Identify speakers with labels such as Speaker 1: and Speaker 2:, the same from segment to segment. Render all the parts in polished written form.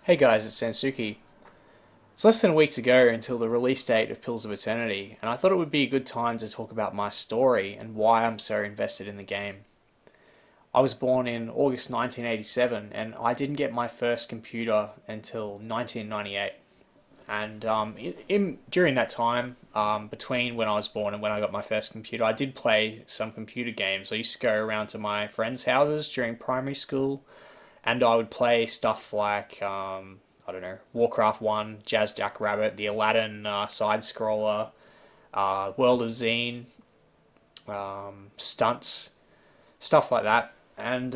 Speaker 1: Hey guys, it's Sensuki. It's less than a week to go until the release date of Pills of Eternity, and I thought it would be a good time to talk about my story and why I'm so invested in the game. I was born in August 1987, and I didn't get my first computer until 1998. And during that time, between when I was born and when I got my first computer, I did play some computer games. I used to go around to my friends' houses during primary school, and I would play stuff like I don't know, Warcraft One, Jazz Jackrabbit, the Aladdin side scroller, World of Zine, stunts, stuff like that. And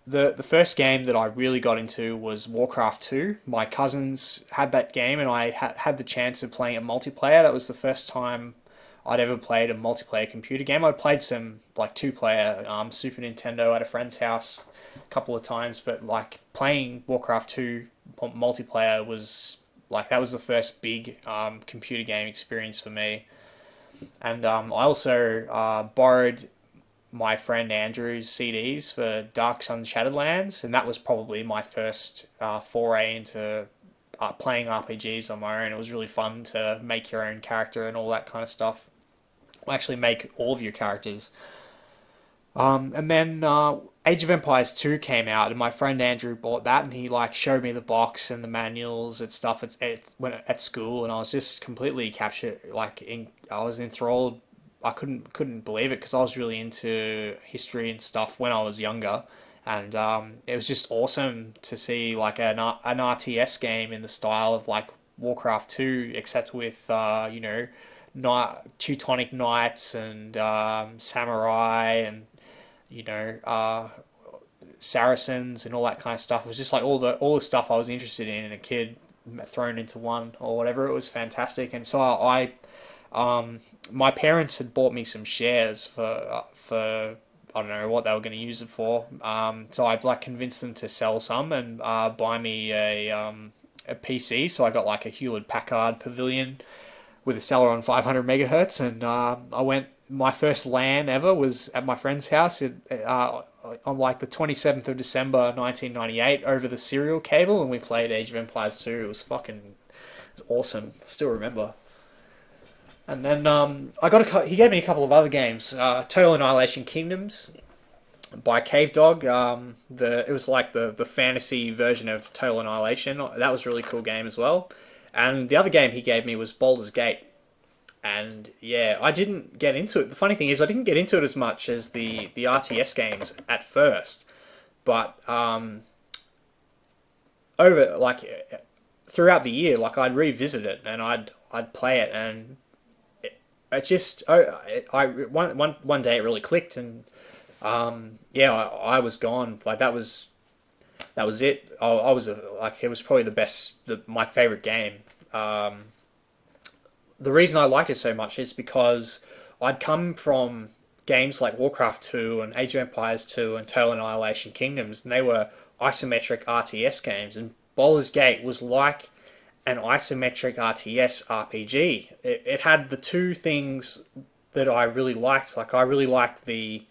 Speaker 1: the first game that I really got into was Warcraft 2. My cousins had that game, and I had the chance of playing it multiplayer. That was the first time I'd ever played a multiplayer computer game. I played some like two player Super Nintendo at a friend's house a couple of times, but like playing Warcraft 2 multiplayer was like that was the first big computer game experience for me. And I also borrowed my friend Andrew's CDs for Dark Sun Shadowlands, and that was probably my first foray into playing RPGs on my own. It was really fun to make your own character and all that kind of stuff. Actually, make all of your characters. And then Age of Empires 2 came out, and my friend Andrew bought that, and he like showed me the box and the manuals and stuff when at school, and I was just completely captured. I was enthralled. I couldn't believe it because I was really into history and stuff when I was younger, and it was just awesome to see like an RTS game in the style of like Warcraft 2, except with Teutonic knights and samurai and you know, Saracens and all that kind of stuff. It was just like all the stuff I was interested in a kid thrown into one or whatever. It was fantastic, and so my parents had bought me some shares for I don't know what they were going to use it for. So I like convinced them to sell some and buy me a PC. So I got like a Hewlett Packard Pavilion with a Celeron 500 megahertz, and I went. My first LAN ever was at my friend's house on like the 27th of December 1998 over the serial cable, and we played Age of Empires 2. It was awesome. I still remember. And then he gave me a couple of other games. Total Annihilation Kingdoms by Cave Dog. It was like the fantasy version of Total Annihilation. That was a really cool game as well. And the other game he gave me was Baldur's Gate. And yeah, I didn't get into it. The funny thing is, I didn't get into it as much as the RTS games at first, but over like throughout the year, like I'd revisit it and I'd play it, and one day it really clicked, and yeah, I was gone. Like that was it. I was like it was probably my favorite game. The reason I liked it so much is because I'd come from games like Warcraft 2 and Age of Empires 2 and Total Annihilation Kingdoms, and they were isometric RTS games, and Baldur's Gate was like an isometric RTS RPG. It had the two things that I really liked. Like I really liked I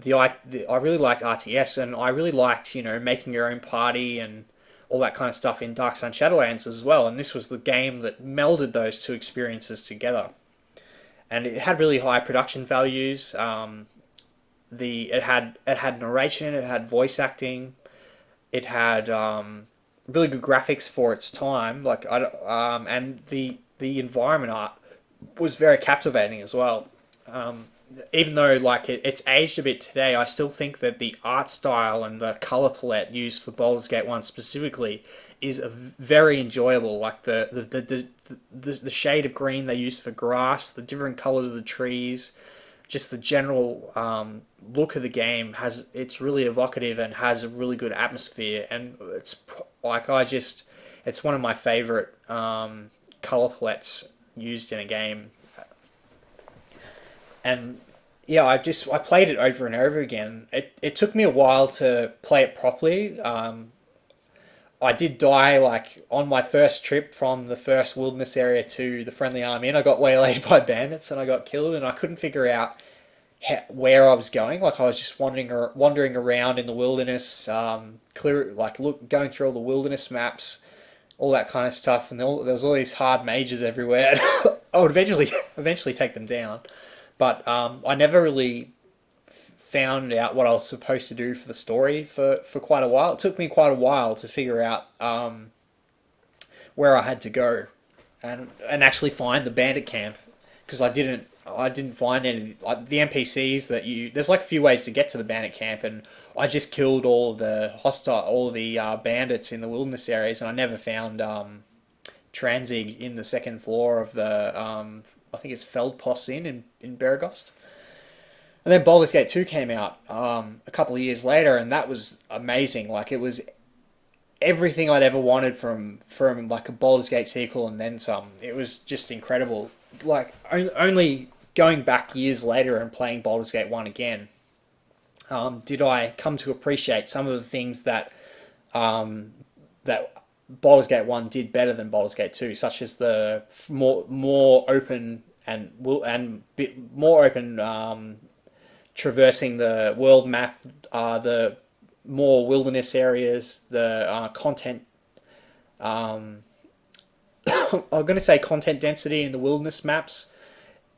Speaker 1: really liked RTS, and I really liked making your own party and all that kind of stuff in Dark Sun Shadowlands as well. And this was the game that melded those two experiences together. And it had really high production values. It had narration, it had voice acting, it had really good graphics for its time. And the environment art was very captivating as well. Even though like it's aged a bit today, I still think that the art style and the color palette used for Baldur's Gate 1 specifically is very enjoyable. Like the shade of green they used for grass, the different colors of the trees, just the general look of the game it's really evocative and has a really good atmosphere. And it's like it's one of my favorite color palettes used in a game. And yeah, I played it over and over again. It took me a while to play it properly. I did die like on my first trip from the first wilderness area to the friendly army, and I got waylaid by bandits and I got killed, and I couldn't figure out where I was going. Like I was just wandering around in the wilderness, going through all the wilderness maps, all that kind of stuff, and there was all these hard mages everywhere. I would eventually take them down, but I never really found out what I was supposed to do for the story for quite a while. It took me quite a while to figure out where I had to go and actually find the bandit camp because I didn't find any like the NPCs that you. There's like a few ways to get to the bandit camp, and I just killed all the bandits in the wilderness areas, and I never found Transig in the second floor of the I think it's Feldpost in Beregost. And then Baldur's Gate 2 came out a couple of years later, and that was amazing. Like it was everything I'd ever wanted from like a Baldur's Gate sequel and then some. It was just incredible. Like only going back years later and playing Baldur's Gate 1 again, did I come to appreciate some of the things that Baldur's Gate 1 did better than Baldur's Gate 2, such as the more open and bit more open traversing the world map, the more wilderness areas, the content. I'm going to say content density in the wilderness maps.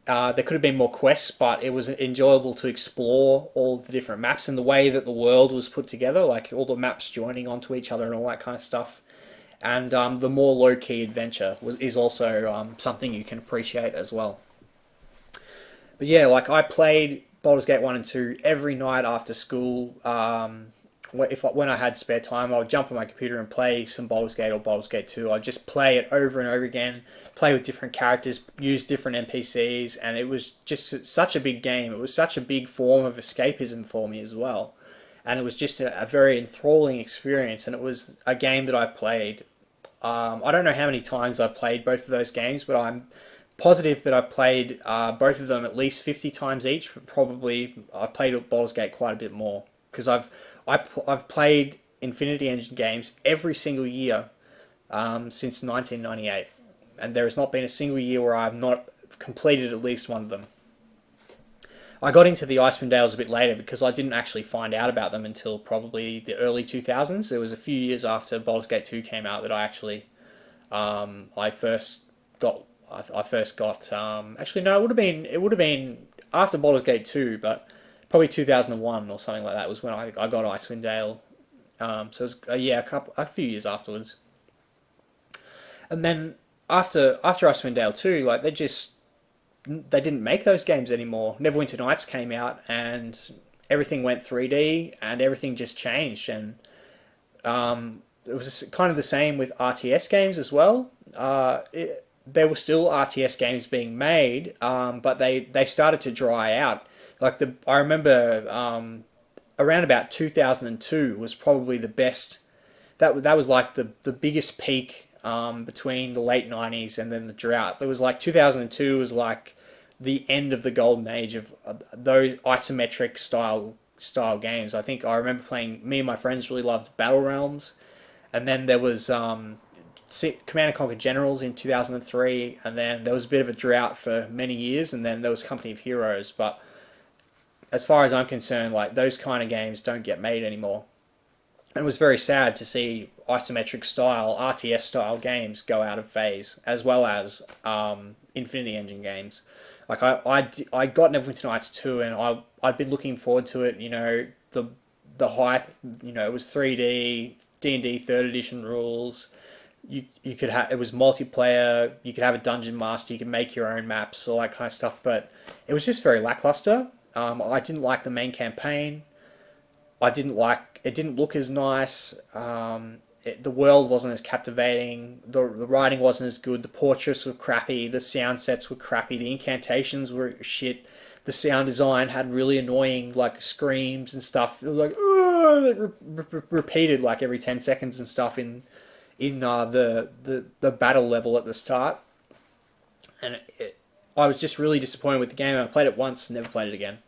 Speaker 1: There could have been more quests, but it was enjoyable to explore all the different maps and the way that the world was put together, like all the maps joining onto each other and all that kind of stuff. And the more low-key adventure is also something you can appreciate as well. But yeah, like I played Baldur's Gate 1 and 2 every night after school. When I had spare time, I would jump on my computer and play some Baldur's Gate or Baldur's Gate 2. I'd just play it over and over again, play with different characters, use different NPCs, and it was just such a big game. It was such a big form of escapism for me as well. And it was just a very enthralling experience, and it was a game that I played. I don't know how many times I've played both of those games, but I'm positive that I've played both of them at least 50 times each. But probably I've played Baldur's Gate quite a bit more because I've played Infinity Engine games every single year since 1998, and there has not been a single year where I've not completed at least one of them. I got into the Icewind Dales a bit later because I didn't actually find out about them until probably the early 2000s. It was a few years after Baldur's Gate 2 came out that I actually I first got. Actually, no, it would have been after Baldur's Gate 2, but probably 2001 or something like that was when I got Icewind Dale. So it was a few years afterwards. And then after Icewind Dale 2, like they didn't make those games anymore. Neverwinter Nights came out and everything went 3D and everything just changed. And it was kind of the same with RTS games as well. There were still RTS games being made, but they started to dry out. Like I remember around about 2002 was probably the best. That was like the biggest peak between the late 90s and then the drought. It was like 2002 was like the end of the golden age of those isometric style games. I think I remember playing. Me and my friends really loved Battle Realms, and then there was Command and Conquer Generals in 2003, and then there was a bit of a drought for many years, and then there was Company of Heroes. But as far as I'm concerned, like those kind of games don't get made anymore. And it was very sad to see isometric style, RTS style games go out of phase, as well as Infinity Engine games. Like I got Neverwinter Nights 2, and I'd been looking forward to it. You know, the hype. You know, it was 3D, D&D 3rd edition rules. You could have, it was multiplayer. You could have a dungeon master. You could make your own maps, all that kind of stuff. But it was just very lackluster. I didn't like the main campaign. It didn't look as nice. The world wasn't as captivating. The writing wasn't as good. The portraits were crappy. The sound sets were crappy. The incantations were shit. The sound design had really annoying like screams and stuff. It was like repeated like every 10 seconds and stuff in the battle level at the start. And I was just really disappointed with the game. I played it once, never played it again.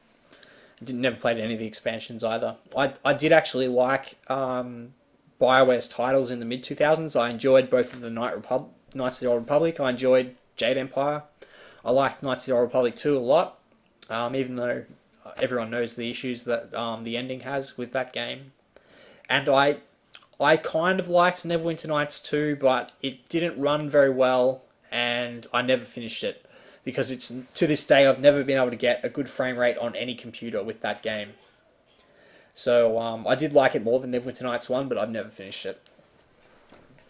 Speaker 1: Never played any of the expansions either. I did actually like BioWare's titles in the mid-2000s. I enjoyed both of the Knights of the Old Republic. I enjoyed Jade Empire. I liked Knights of the Old Republic 2 a lot, even though everyone knows the issues that the ending has with that game. And I kind of liked Neverwinter Nights too, but it didn't run very well, and I never finished it because it's to this day I've never been able to get a good frame rate on any computer with that game. So I did like it more than Neverwinter Nights 1, but I've never finished it.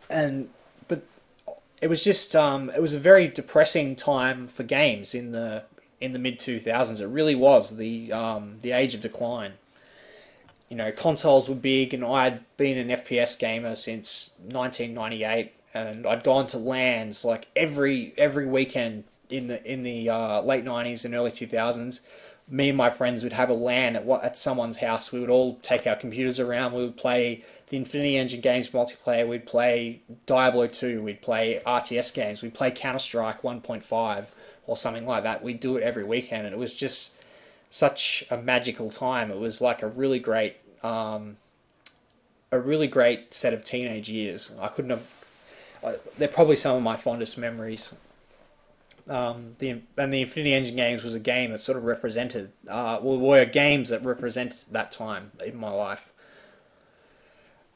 Speaker 1: And but it was just it was a very depressing time for games in the mid 2000s. It really was the age of decline. You know, consoles were big, and I'd been an FPS gamer since 1998, and I'd gone to LANs like every weekend in the late 90s and early 2000s. Me and my friends would have a LAN at someone's house. We would all take our computers around. We would play the Infinity Engine games multiplayer. We'd play Diablo 2. We'd play RTS games. We'd play Counter-Strike 1.5 or something like that. We'd do it every weekend, and it was just such a magical time. It was like a really great set of teenage years. I couldn't have. They're probably some of my fondest memories. The Infinity Engine games was a game that sort of represented, were games that represented that time in my life.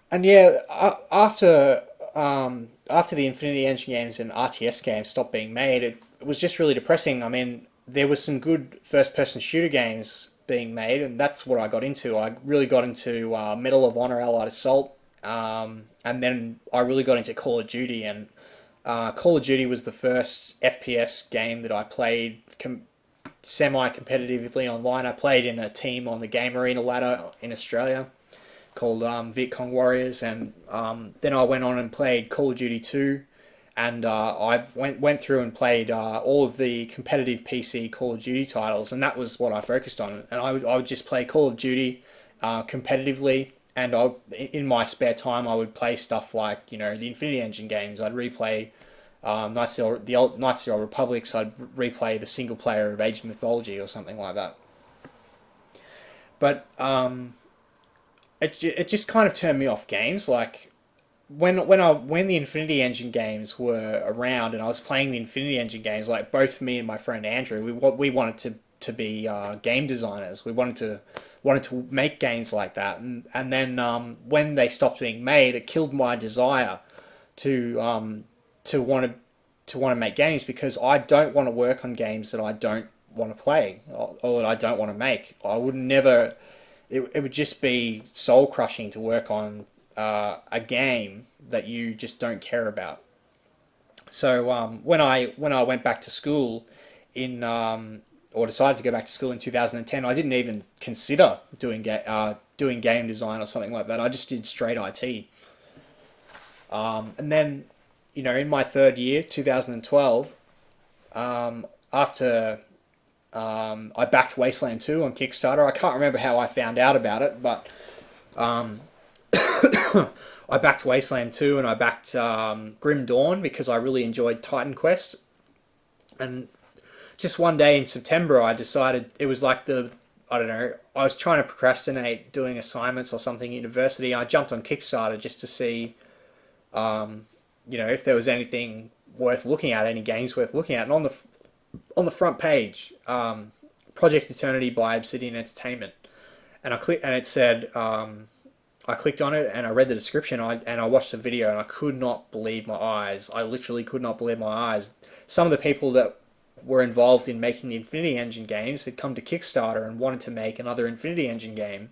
Speaker 1: And yeah, after the Infinity Engine games and RTS games stopped being made, it was just really depressing. I mean, there was some good first-person shooter games being made, and that's what I got into. I really got into Medal of Honor, Allied Assault, and then I really got into Call of Duty, and Call of Duty was the first FPS game that I played semi-competitively online. I played in a team on the Game Arena ladder in Australia called Viet Cong Warriors, and then I went on and played Call of Duty 2, and I went through and played all of the competitive PC Call of Duty titles, and that was what I focused on. And I would just play Call of Duty competitively, and in my spare time I would play stuff like, you know, the Infinity Engine games. I'd replay Knights of the Old Republics. I'd replay the single player of Age of Mythology or something like that. But it just kind of turned me off games. Like when the Infinity Engine games were around, and I was playing the Infinity Engine games, like both me and my friend Andrew, we wanted to be game designers. We wanted to make games like that, and then when they stopped being made, it killed my desire to want to make games, because I don't want to work on games that I don't want to play or that I don't want to make. I would never. It would just be soul crushing to work on a game that you just don't care about. So when I went back to school or decided to go back to school in 2010, I didn't even consider doing game design or something like that. I just did straight IT. And then, you know, in my third year, 2012, after I backed Wasteland 2 on Kickstarter. I can't remember how I found out about it, but I backed Wasteland 2 and I backed Grim Dawn because I really enjoyed Titan Quest. And just one day in September, I decided it was like I don't know, I was trying to procrastinate doing assignments or something at university. I jumped on Kickstarter just to see, you know, if there was anything worth looking at, any games worth looking at. And on the front page, Project Eternity by Obsidian Entertainment, and it said, I clicked on it and I read the description, and I watched the video, and I could not believe my eyes. I literally could not believe my eyes. Some of the people that were involved in making the Infinity Engine games had come to Kickstarter and wanted to make another Infinity Engine game.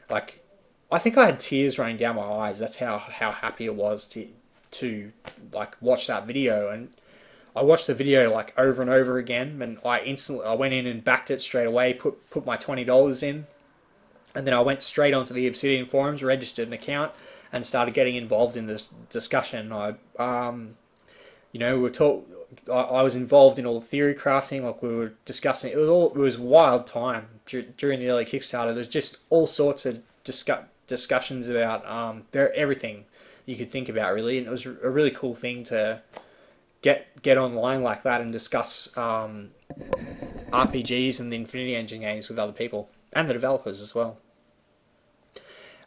Speaker 1: Like, I think I had tears running down my eyes. That's how happy it was to like watch that video. And I watched the video like over and over again, and I went in and backed it straight away, put my $20 in, and then I went straight onto the Obsidian forums, registered an account, and started getting involved in this discussion. You know, I was involved in all the theory crafting, like we were discussing. It was a wild time during the early Kickstarter. There's just all sorts of discussions about everything you could think about, really, and it was a really cool thing to get online like that and discuss RPGs and the Infinity Engine games with other people and the developers as well.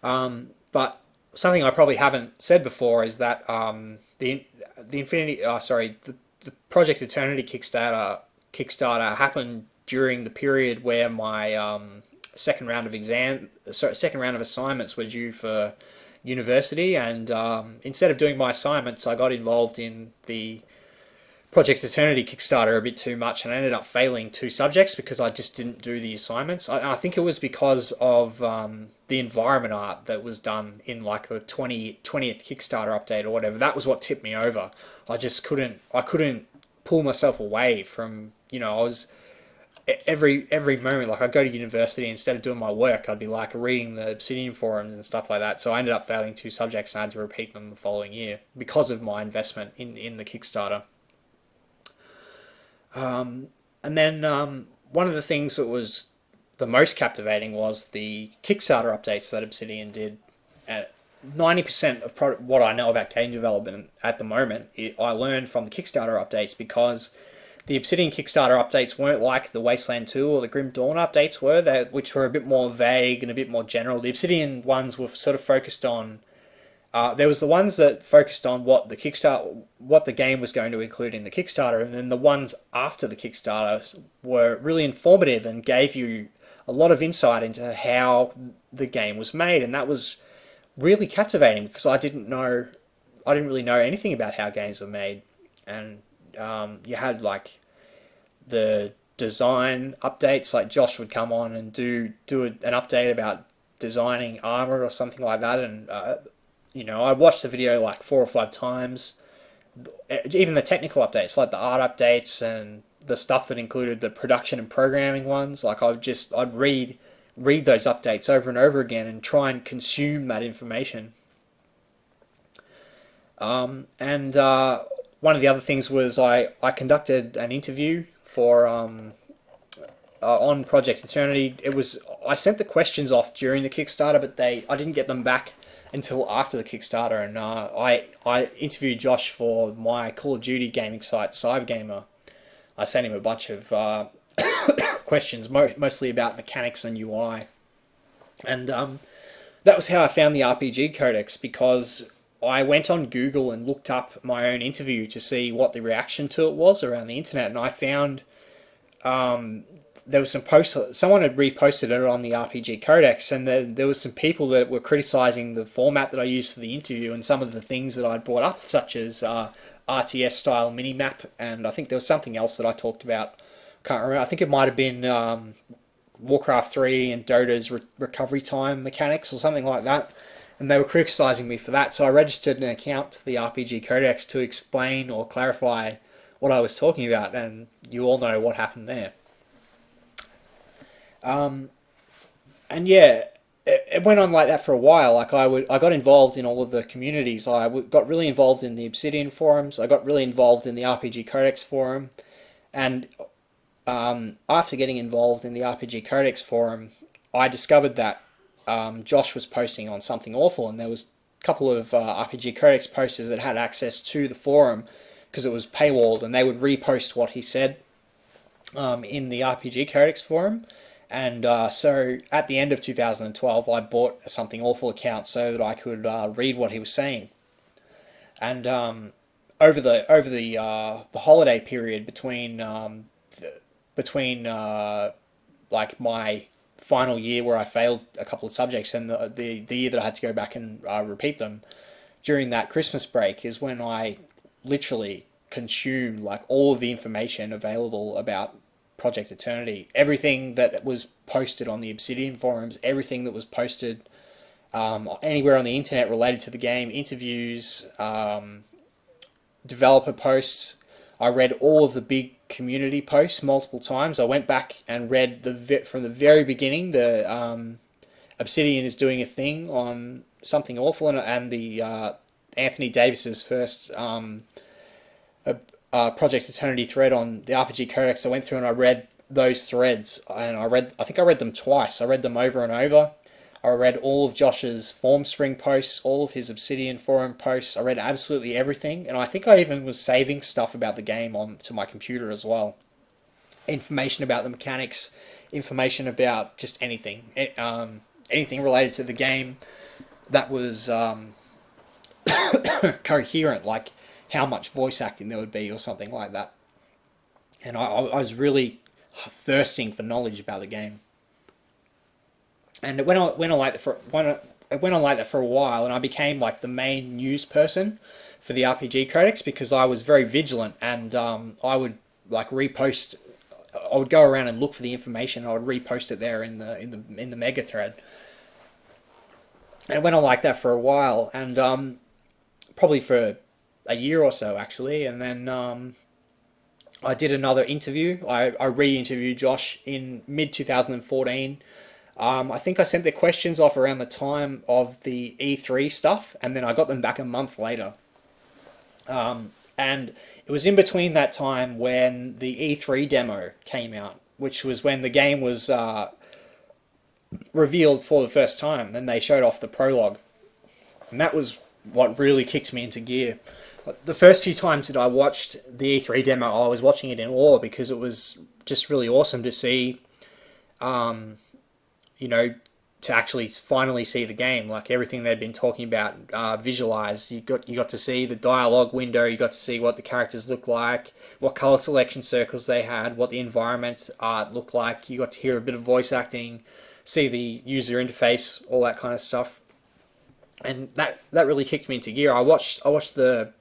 Speaker 1: But something I probably haven't said before is that the Project Eternity Kickstarter happened during the period where my second round of assignments were due for university, and instead of doing my assignments, I got involved in the Project Eternity Kickstarter a bit too much, and I ended up failing two subjects because I just didn't do the assignments. I think it was because of the environment art that was done in like the 20th Kickstarter update or whatever. That was what tipped me over. I couldn't pull myself away from, I was every moment, like I'd go to university, instead of doing my work, I'd be like reading the Obsidian forums and stuff like that. So I ended up failing two subjects and I had to repeat them the following year because of my investment in the Kickstarter. And then one of the things that was the most captivating was the Kickstarter updates that Obsidian did. 90% of what I know about game development at the moment, I learned from the Kickstarter updates, because the Obsidian Kickstarter updates weren't like the Wasteland 2 or the Grim Dawn updates were, which were a bit more vague and a bit more general. The Obsidian ones were sort of focused on there was the ones that focused on what the game was going to include in the Kickstarter, and then the ones after the Kickstarter were really informative and gave you a lot of insight into how the game was made, and that was really captivating because I didn't really know anything about how games were made, and you had like the design updates, like Josh would come on and do an update about designing armor or something like that, and I watched the video like 4 or 5 times. Even the technical updates, like the art updates and the stuff that included the production and programming ones, like I'd read those updates over and over again and try and consume that information. And one of the other things was I conducted an interview for on Project Eternity. I sent the questions off during the Kickstarter, but I didn't get them back until after the Kickstarter, and I interviewed Josh for my Call of Duty gaming site, Cybergamer. I sent him a bunch of questions, mostly about mechanics and UI, and that was how I found the RPG Codex, because I went on Google and looked up my own interview to see what the reaction to it was around the internet, and I found there was some posts. Someone had reposted it on the RPG Codex, and there was some people that were criticizing the format that I used for the interview and some of the things that I'd brought up, such as RTS style minimap, and I think there was something else that I talked about. Can't remember. I think it might have been Warcraft 3 and Dota's recovery time mechanics or something like that, and they were criticizing me for that. So I registered an account to the RPG Codex to explain or clarify what I was talking about, and you all know what happened there. And yeah, it went on like that for a while. Like I got involved in all of the communities. I got really involved in the Obsidian forums. I got really involved in the RPG Codex forum, and after getting involved in the RPG Codex forum, I discovered that Josh was posting on Something Awful, and there was a couple of RPG Codex posters that had access to the forum because it was paywalled, and they would repost what he said in the RPG Codex forum. And so at the end of 2012, I bought a Something Awful account so that I could read what he was saying. And over the holiday period between like my final year where I failed a couple of subjects and the year that I had to go back and repeat them, during that Christmas break is when I literally consumed like all of the information available about Project Eternity. Everything that was posted on the Obsidian forums, everything that was posted anywhere on the internet related to the game, interviews, developer posts. I read all of the big community posts multiple times. I went back and read from the very beginning. The Obsidian is doing a thing on Something Awful, and the Anthony Davis's first Project Eternity thread on the RPG Codex. I went through and I read those threads, and I think I read them twice. I read them over and over. I read all of Josh's Formspring posts, all of his Obsidian forum posts. I read absolutely everything, and I think I even was saving stuff about the game onto my computer as well. Information about the mechanics, information about just anything, anything related to the game that was coherent, like how much voice acting there would be or something like that. And I was really thirsting for knowledge about the game. And it went on like that for it went on like that for a while, and I became like the main news person for the RPG codex because I was very vigilant, and I would like repost. I would go around and look for the information. I would repost it there in the mega thread. And it went on like that for a while, and probably for a year or so actually, and then I did another interview. I re-interviewed Josh in mid 2014. I think I sent the questions off around the time of the E3 stuff, and then I got them back a month later. And it was in between that time when the E3 demo came out, which was when the game was revealed for the first time, and they showed off the prologue. And that was what really kicked me into gear. The first few times that I watched the E3 demo, I was watching it in awe because it was just really awesome to see, you know, to actually finally see the game, like everything they'd been talking about, visualized. You got to see the dialogue window, you got to see what the characters looked like, what color selection circles they had, what the environment art looked like. You got to hear a bit of voice acting, see the user interface, all that kind of stuff, and that really kicked me into gear. I watched the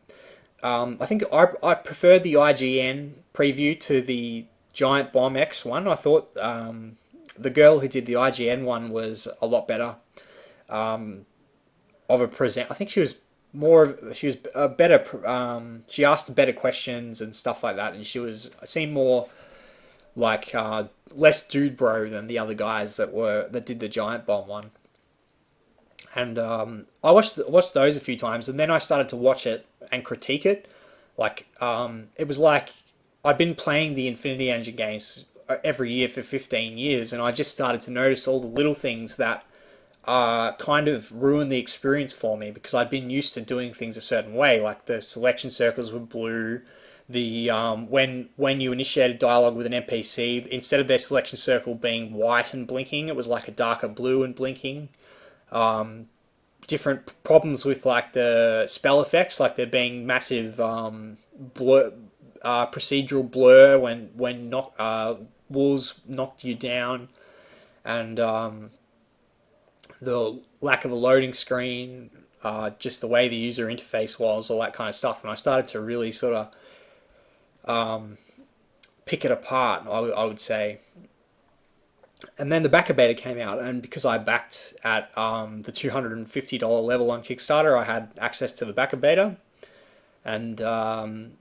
Speaker 1: I think I preferred the IGN preview to the Giant Bomb X one. I thought the girl who did the IGN one was a lot better of a present. I think she was a better. She asked better questions and stuff like that, and seemed more like less dude bro than the other guys that did the Giant Bomb one. And I watched those a few times, and then I started to watch it and critique it. Like it was like I'd been playing the Infinity Engine games every year for 15 years, and I just started to notice all the little things that kind of ruined the experience for me because I'd been used to doing things a certain way. Like the selection circles were blue. The when you initiated dialogue with an NPC, instead of their selection circle being white and blinking, it was like a darker blue and blinking. Different problems with like the spell effects, like there being massive blur, procedural blur when wolves knocked you down, and the lack of a loading screen, just the way the user interface was, all that kind of stuff. And I started to really sort of pick it apart, I would say. And then the backer beta came out, and because I backed at the $250 level on Kickstarter, I had access to the backer beta. And the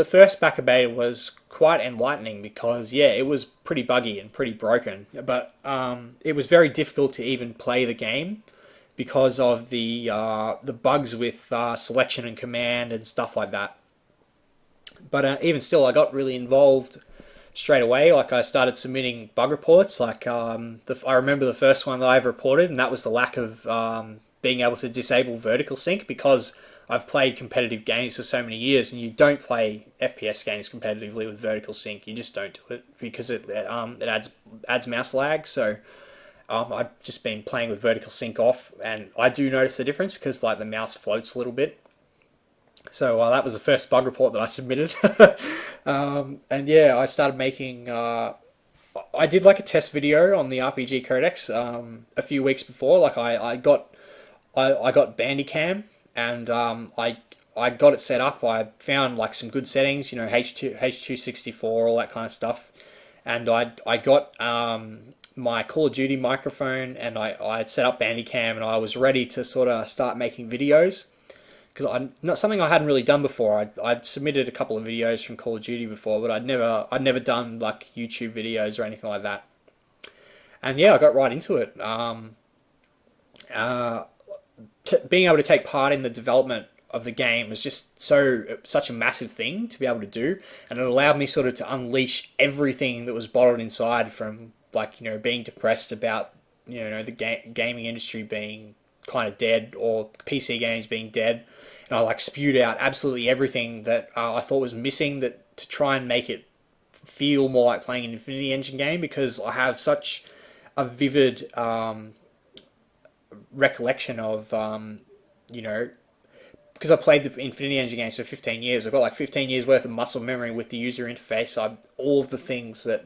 Speaker 1: first backer beta was quite enlightening because it was pretty buggy and pretty broken, but it was very difficult to even play the game because of the bugs with selection and command and stuff like that. But even still, I got really involved straight away. Like I started submitting bug reports. Like I remember the first one that I've reported, and that was the lack of being able to disable vertical sync because I've played competitive games for so many years, and you don't play FPS games competitively with vertical sync. You just don't do it because it adds mouse lag. So I've just been playing with vertical sync off, and I do notice the difference because like the mouse floats a little bit. So that was the first bug report that I submitted. And I started making. I did like a test video on the RPG Codex a few weeks before. Like I got Bandicam, and I got it set up. I found like some good settings, H264, all that kind of stuff. And I got my Call of Duty microphone, and I had set up Bandicam, and I was ready to sort of start making videos. Because not something I hadn't really done before. I'd submitted a couple of videos from Call of Duty before, but I'd never done like YouTube videos or anything like that. And I got right into it. Being able to take part in the development of the game was just such a massive thing to be able to do, and it allowed me sort of to unleash everything that was bottled inside from being depressed about the gaming industry being kind of dead or PC games being dead, and I spewed out absolutely everything that I thought was missing to try and make it feel more like playing an Infinity Engine game, because I have such a vivid recollection of because I played the Infinity Engine games for 15 years. I've got like 15 years worth of muscle memory with the user interface. All of the things that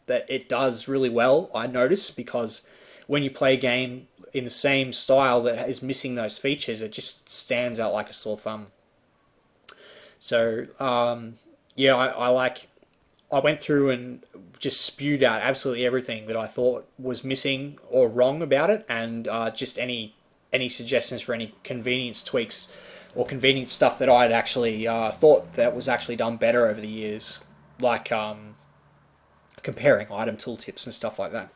Speaker 1: it does really well, I notice, because when you play a game in the same style that is missing those features, it just stands out like a sore thumb. So yeah, I went through and just spewed out absolutely everything that I thought was missing or wrong about it, and just any suggestions for any convenience tweaks or convenience stuff that I'd actually thought that was actually done better over the years, like comparing item tooltips and stuff like that.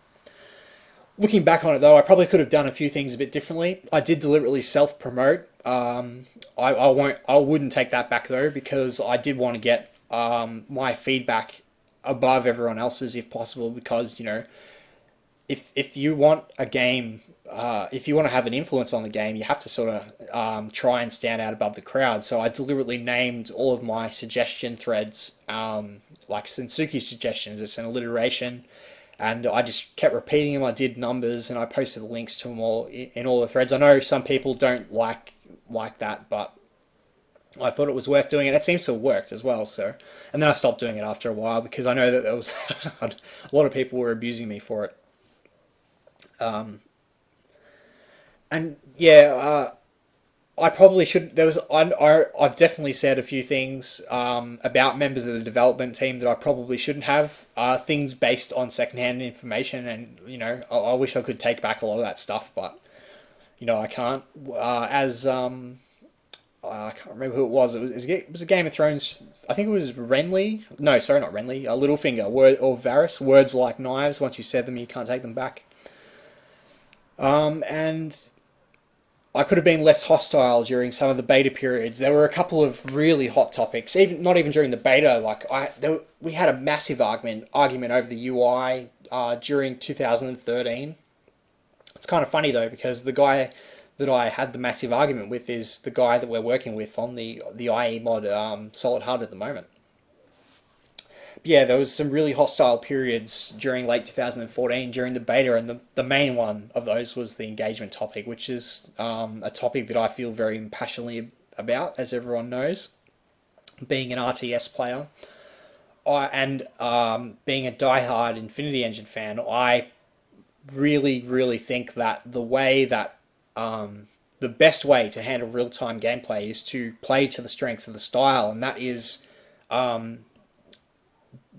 Speaker 1: Looking back on it though, I probably could have done a few things a bit differently. I did deliberately self-promote. I wouldn't take that back though, because I did want to get my feedback above everyone else's if possible. Because if you want a game, if you want to have an influence on the game, you have to sort of try and stand out above the crowd. So I deliberately named all of my suggestion threads like Sensuki suggestions. It's an alliteration. And I just kept repeating them. I did numbers, and I posted links to them all in all the threads. I know some people don't like that, but I thought it was worth doing, and it seems to have worked as well. So, and then I stopped doing it after a while because I know that there was a lot of people were abusing me for it. And yeah, I probably should. I've definitely said a few things about members of the development team that I probably shouldn't have. Things based on secondhand information, and I wish I could take back a lot of that stuff, but I can't. I can't remember who it was. It was a Game of Thrones. I think it was Renly. No, sorry, not Renly. Littlefinger. Or Varys. Words like knives. Once you said them, you can't take them back. And I could have been less hostile during some of the beta periods. There were a couple of really hot topics, even not even during the beta. We had a massive argument over the UI during 2013. It's kind of funny though, because the guy that I had the massive argument with is the guy that we're working with on the IE mod Solid Hard at the moment. But yeah, there was some really hostile periods during late 2014 during the beta, and the main one of those was the engagement topic, which is a topic that I feel very passionately about, as everyone knows. Being an RTS player and being a diehard Infinity Engine fan, I really, really think that the best way to handle real-time gameplay is to play to the strengths of the style, and that is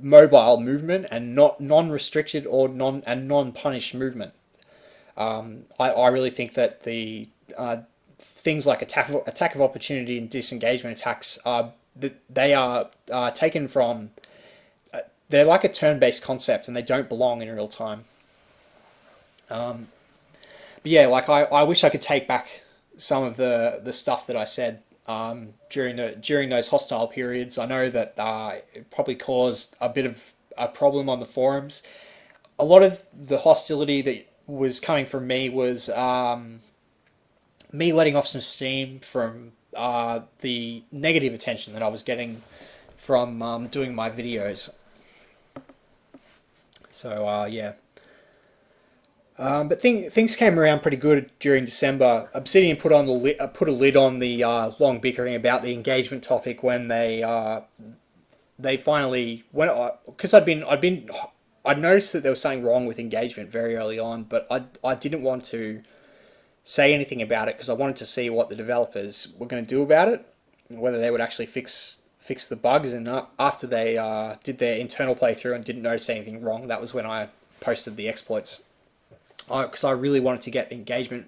Speaker 1: mobile movement and not non-restricted or non-punished movement. I really think that the things like attack of opportunity and disengagement attacks they are taken from. They're like a turn-based concept, and they don't belong in real time. But yeah, I wish I could take back some of the stuff that I said during those hostile periods. I know that it probably caused a bit of a problem on the forums. A lot of the hostility that was coming from me was me letting off some steam from the negative attention that I was getting from doing my videos. So yeah. But things came around pretty good during December. Obsidian put a lid on the long bickering about the engagement topic when they finally because I'd noticed that there was something wrong with engagement very early on, but I didn't want to say anything about it because I wanted to see what the developers were going to do about it, whether they would actually fix the bugs. And after they did their internal playthrough and didn't notice anything wrong, that was when I posted the exploits. Because I really wanted to get engagement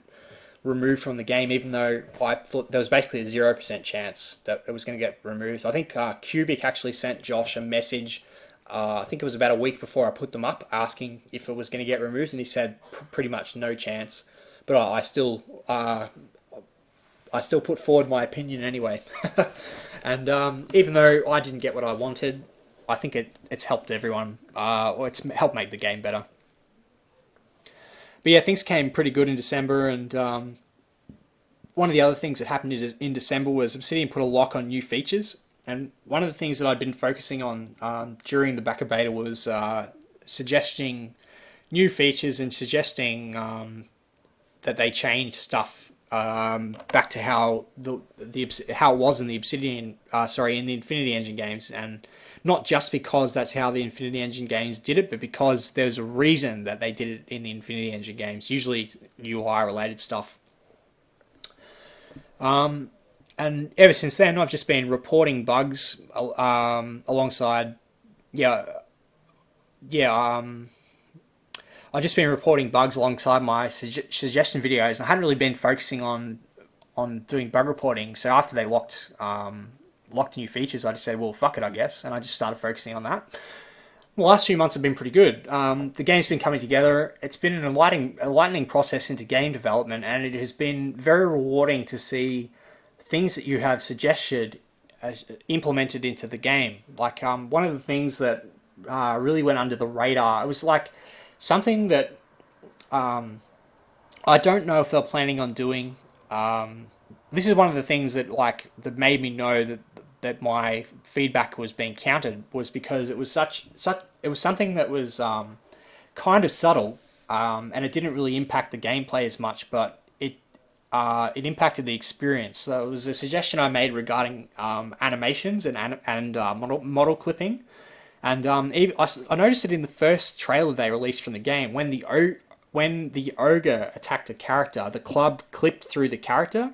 Speaker 1: removed from the game, even though I thought there was basically a 0% chance that it was going to get removed. I think Cubic actually sent Josh a message, I think it was about a week before I put them up, asking if it was going to get removed, and he said pretty much no chance. But I still put forward my opinion anyway. And even though I didn't get what I wanted, I think it's helped everyone, or it's helped make the game better. But yeah, things came pretty good in December, and one of the other things that happened in December was Obsidian put a lock on new features. And one of the things that I'd been focusing on during the backer beta was suggesting new features and suggesting that they change stuff back to how how it was in the in the Infinity Engine games, and not just because that's how the Infinity Engine games did it, but because there's a reason that they did it in the Infinity Engine games. Usually UI related stuff. And ever since then, I've just been reporting bugs alongside, yeah, yeah. I've just been reporting bugs alongside my suggestion videos. I hadn't really been focusing on doing bug reporting. So after they locked new features, I just said, well, fuck it, I guess, and I just started focusing on that. The last few months have been pretty good. The game's been coming together. It's been an enlightening process into game development, and it has been very rewarding to see things that you have suggested as implemented into the game. Like one of the things that really went under the radar. It was like something that I don't know if they're planning on doing. This is one of the things that made me know that my feedback was being counted, was because it was it was something that was kind of subtle, and it didn't really impact the gameplay as much, but it impacted the experience. So it was a suggestion I made regarding animations and model clipping. And I noticed it in the first trailer they released from the game when the ogre attacked a character, the club clipped through the character,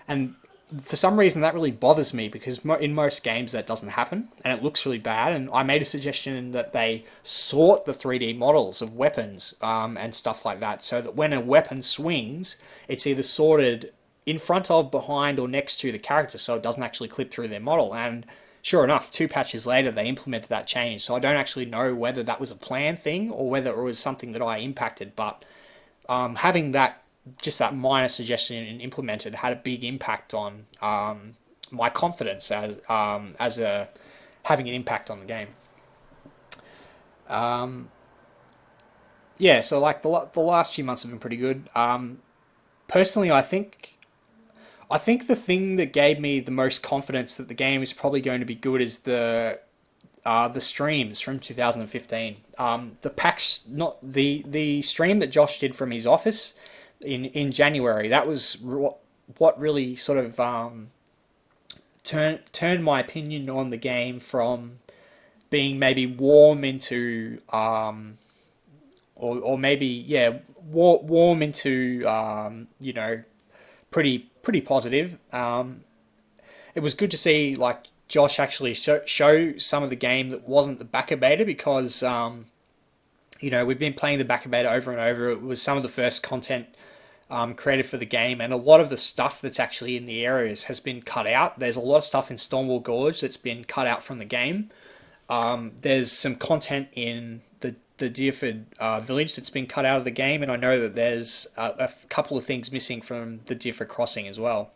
Speaker 1: and for some reason that really bothers me because in most games that doesn't happen and it looks really bad. And I made a suggestion that they sort the 3D models of weapons and stuff like that, so that when a weapon swings, it's either sorted in front of, behind, or next to the character, so it doesn't actually clip through their model. And sure enough, 2 patches later, they implemented that change. So I don't actually know whether that was a planned thing or whether it was something that I impacted. But having that minor suggestion implemented had a big impact on my confidence as having an impact on the game. Yeah, so like the last few months have been pretty good. Personally, I think the thing that gave me the most confidence that the game is probably going to be good is the streams from 2015. The packs, not the stream that Josh did from his office in January. That was what really sort of turned my opinion on the game from being maybe warm into or maybe warm into pretty positive. It was good to see like Josh actually show some of the game that wasn't the backer beta, because we've been playing the backer beta over and over. It was some of the first content created for the game, and a lot of the stuff that's actually in the areas has been cut out. There's a lot of stuff in Stonewall Gorge that's been cut out from the game. There's some content in the Deerford village that's been cut out of the game, and I know that there's a couple of things missing from the Deerford crossing as well.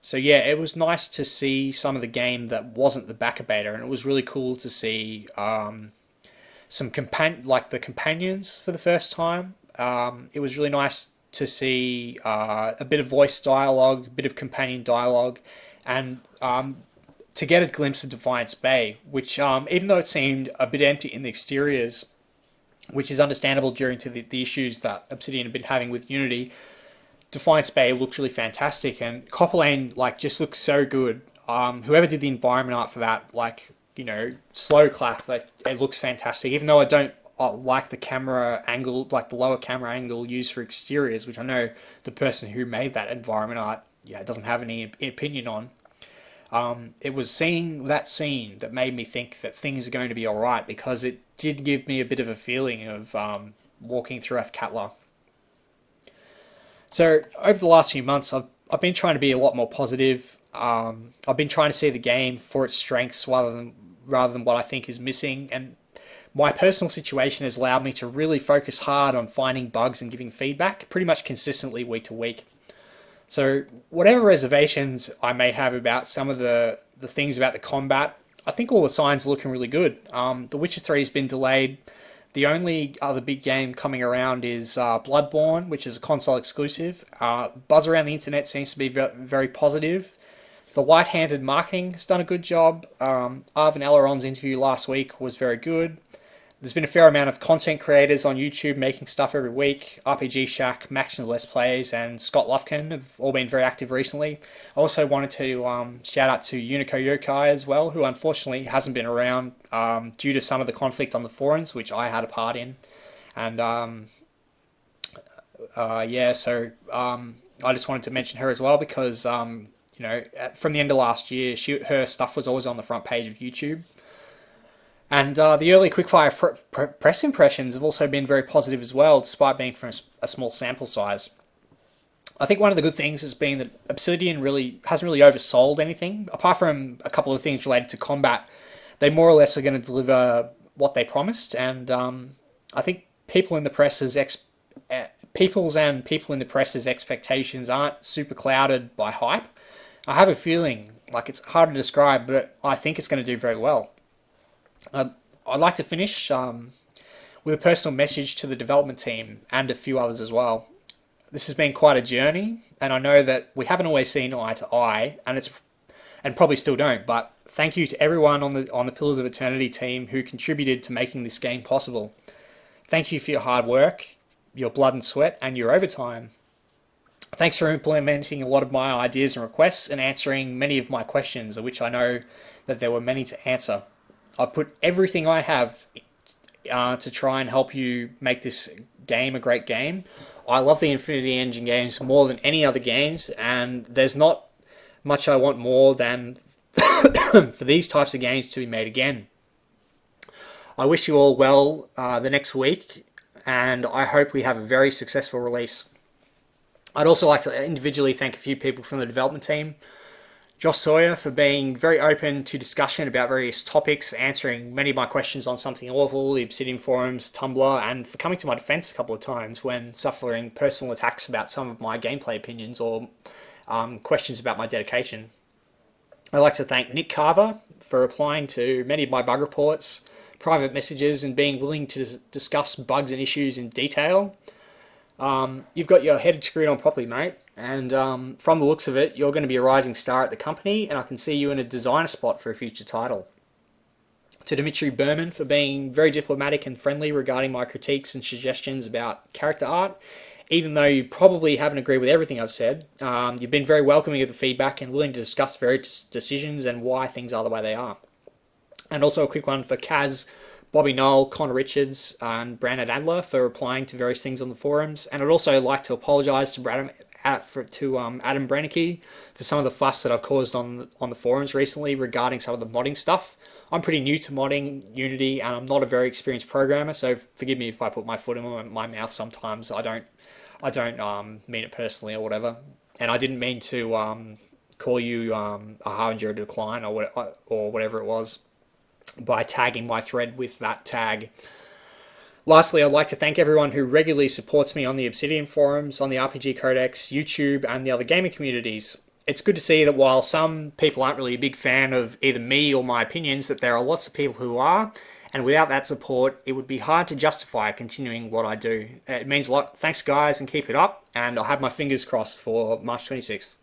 Speaker 1: So yeah, it was nice to see some of the game that wasn't the backer beta, and it was really cool to see some the companions for the first time. It was really nice to see a bit of voice dialogue, a bit of companion dialogue, and to get a glimpse of Defiance Bay, which even though it seemed a bit empty in the exteriors, which is understandable due to the issues that Obsidian have been having with Unity, Defiance Bay looked really fantastic, and Copper Lane just looks so good. Whoever did the environment art for that, slow clap, it looks fantastic. Even though I don't like the camera angle, like the lower camera angle used for exteriors, which I know the person who made that environment art, doesn't have any opinion on. It was seeing that scene that made me think that things are going to be alright, because it did give me a bit of a feeling of walking through Athkatla. So over the last few months, I've been trying to be a lot more positive. I've been trying to see the game for its strengths rather than what I think is missing, and my personal situation has allowed me to really focus hard on finding bugs and giving feedback pretty much consistently week to week. So whatever reservations I may have about some of the things about the combat, I think all the signs are looking really good. The Witcher 3 has been delayed. The only other big game coming around is Bloodborne, which is a console exclusive. Buzz around the internet seems to be very positive. The light-handed marketing has done a good job. Arvin Elrond's interview last week was very good. There's been a fair amount of content creators on YouTube making stuff every week. RPG Shack, Max and Let's Plays, and Scott Lufkin have all been very active recently. I also wanted to shout out to Unico Yokai as well, who unfortunately hasn't been around due to some of the conflict on the forums, which I had a part in. And yeah, so I just wanted to mention her as well because from the end of last year, her stuff was always on the front page of YouTube. And the early quickfire press impressions have also been very positive as well, despite being from a small sample size. I think one of the good things has been that Obsidian really hasn't really oversold anything. Apart from a couple of things related to combat, they more or less are going to deliver what they promised. And I think people in the press's expectations aren't super clouded by hype. I have a feeling, like it's hard to describe, but I think it's going to do very well. I'd like to finish with a personal message to the development team and a few others as well. This has been quite a journey, and I know that we haven't always seen eye to eye, and probably still don't. But thank you to everyone on the Pillars of Eternity team who contributed to making this game possible. Thank you for your hard work, your blood and sweat, and your overtime. Thanks for implementing a lot of my ideas and requests and answering many of my questions, of which I know that there were many to answer. I've put everything I have to try and help you make this game a great game. I love the Infinity Engine games more than any other games, and there's not much I want more than for these types of games to be made again. I wish you all well the next week, and I hope we have a very successful release. I'd also like to individually thank a few people from the development team. Josh Sawyer for being very open to discussion about various topics, for answering many of my questions on Something Awful, the Obsidian forums, Tumblr, and for coming to my defense a couple of times when suffering personal attacks about some of my gameplay opinions or questions about my dedication. I'd like to thank Nick Carver for replying to many of my bug reports, private messages, and being willing to discuss bugs and issues in detail. You've got your head screwed on properly, mate. And from the looks of it, you're going to be a rising star at the company, and I can see you in a designer spot for a future title. To Dimitri Berman for being very diplomatic and friendly regarding my critiques and suggestions about character art. Even though you probably haven't agreed with everything I've said, you've been very welcoming of the feedback and willing to discuss various decisions and why things are the way they are. And also a quick one for Kaz, Bobby Knoll, Connor Richards, and Brandon Adler for replying to various things on the forums. And I'd also like to apologise to Adam Brannicky for some of the fuss that I've caused on the forums recently regarding some of the modding stuff. I'm pretty new to modding Unity, and I'm not a very experienced programmer, so forgive me if I put my foot in my mouth sometimes. I don't mean it personally or whatever, and I didn't mean to call you a harbinger of decline or whatever it was by tagging my thread with that tag. Lastly, I'd like to thank everyone who regularly supports me on the Obsidian forums, on the RPG Codex, YouTube, and the other gaming communities. It's good to see that while some people aren't really a big fan of either me or my opinions, that there are lots of people who are, and without that support, it would be hard to justify continuing what I do. It means a lot. Thanks, guys, and keep it up, and I'll have my fingers crossed for March 26th.